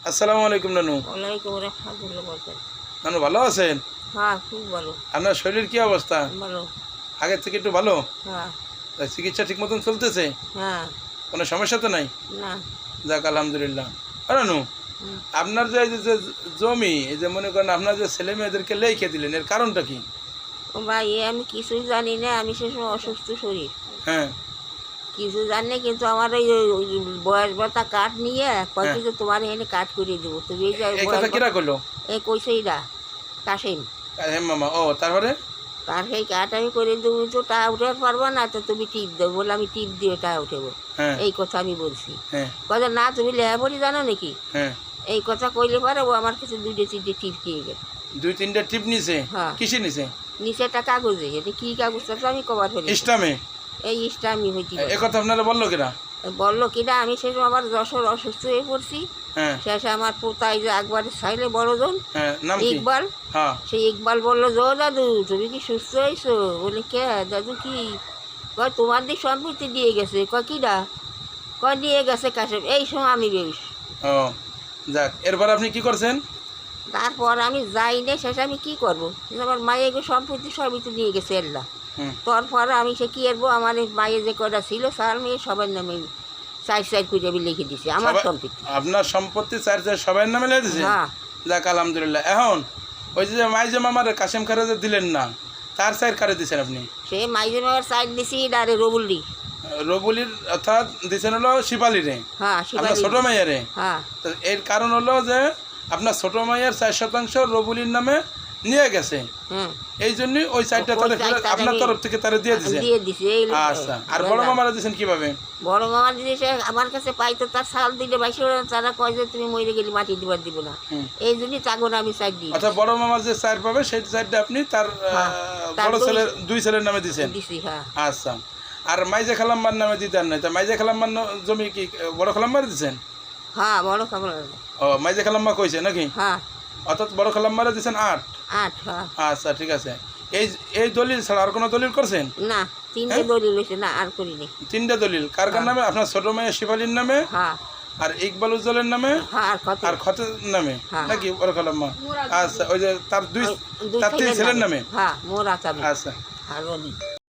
আসসালামু আলাইকুম নানু। ওয়ালাইকুম রাহমাতুল্লাহ বরকাত। নানু ভালো আছেন? হ্যাঁ, খুব ভালো। আপনার শরীরের কি অবস্থা? ভালো। আগের থেকে একটু ভালো? হ্যাঁ। চিকিৎসা ঠিক মতন চলতেছে? হ্যাঁ। কোনো সমস্যা তো নাই? না। যাক আলহামদুলিল্লাহ। নানু, হুম। আপনার যে এই যে জমি, এই যে মনে করেন আপনার যে ছেলে মেয়েদেরকে লেখে দিলেন, এর কারণটা কি? ও ভাই, আমি কিছুই জানি না। আমি সে সময় অসুস্থ শরীর, হ্যাঁ কিছু জানি না। কিন্তু আমার ওই বয়স ভাতা কাঠ নিয়ে কয় হ্যাঁ। কিছু তোমার এখানে কাঠ করে দেবো। তুমি এই যে এই কথা কিরা করলো? এই কইছে ইরা কাশিম, হ্যাঁ মামা। ও তারপরে? তার সেই কাঠ আমি করে দেবো। তো টা উঠে পারবো না, তো তুমি টিপ দেবো বলে আমি টিপ দিয়ে টা উঠেবো। হ্যাঁ এই কথা আমি বলছি। হ্যাঁ কথা না, তুমি লেহাপড়ি জানো নাকি? হ্যাঁ। এই কথা কইলে পারে ও আমার কাছে 2-3টে টিপ দিয়ে গেল। 2-3টা টিপ নিছে? হ্যাঁ। কিসে নিছে? নিচেটা কাগজে, এটা কি কাগজটা তো আমি কভার করি। ইস্টামে? এই ইস্টা আমি হইতে এ কথা আপনারা বললো কিনা? বললো কিনা, আমি শেষ আমার যশোর অসুস্থ হয়ে পড়ছি। হ্যাঁ শেষে আমার পোতাই যে একবারে ছাইলে বড়জন হ্যাঁ। নাম কি? ইকবাল, হ্যাঁ সেই ইকবাল বললো, জো দাদু তুমি কি সুস্থ হয়েছো? বলে কে দাদু কি? কয় তোমার দিক সম্পত্তি দিয়ে গেছে। কয় কিডা? কয় দিয়ে গেছে কাশেম। এই সময় আমি বেশ। ও যাক, এরপর আপনি কি করছেন? তারপর আমি যাই না, শেষে আমি কি করবো? আমার মায়ের সম্পত্তি সবই তো নিয়ে গেছে এল্লা। হুম। তারপর আমি সে কি করবো? আমার মায়ের যে কটা ছিল সার মেয়ে সবার নামে সাইড করে আমি লিখে দিছি আমার সম্পত্তি। আপনার সম্পত্তি চার সবাই নামে লিখে দিয়েছেন? হ্যাঁ। যাক আলহামদুলিল্লাহ। এখন ওই যে মাইজে মামার কাশেম খারে যে দিলেন না, তার সাইড কারে দিয়েছেন আপনি? সে মাইজে মামার সাইড দিছি ডারে রবুল্লি। রবুলির অর্থাৎ দিয়েছেন হলো শিপালিরে, হ্যাঁ, আপনার ছোট মাইয়ারে। হ্যাঁ। তো এর কারণ হলো যে আপনার ছোট মাইয়ার 4% রবুলির নামে নিয়ে গেছে, হুম। এই জন্যই ওই সাইডটা তারা আপনার তরফ থেকে তারা দিয়ে দিয়েছেন। দিয়ে দিছি। এই আচ্ছা, আর বড় মামারা দিয়েছেন কিভাবে? বড় মামা দিদি সে আমার কাছে পাইতো, তার সাল দিলে বাইশে তারা কয় যে তুমি মরে গেলে মাটি দিবার দিব না। এই জন্যই তাগো আমি সাইড দিই। অর্থাৎ বড় মামার যে সাইড পাবে সেই সাইডটা আপনি তার বড় ছেলের দুই ছেলের নামে দিয়েছেন? দিছি। হ্যাঁ। আচ্ছা, আর মাইজে খালাম্মার নামে দিতেন না? তা মাইজে খালাম্মার জমি কি বড় খালাম্মার দিচ্ছেন? হ্যাঁ, বড় খাবার। ও মাইজে খালাম্মা কইছে নাকি? হ্যাঁ। অর্থাৎ বড় খালাম্মারে দিচ্ছেন 8? 8। হ্যাঁ। আচ্ছা ঠিক আছে। এই এই দলিল ছাড়া আর কোনো দলিল করছেন? না, 3টে দলিল হয়েছে। না, আর করিনি। 3টা দলিল কার কার নামে? আপনার ছোট মেয়ে শিফালির নামে, হ্যাঁ। আর ইকবাল উজ্জ্বলের নামে, হ্যাঁ, আর খতের নামে হ্যাঁ। নাকি বড় খালাম্মা? আচ্ছা, ওই যে তার 3 ছেলের নামে। হ্যাঁ, মোরা চাবি। আচ্ছা। আর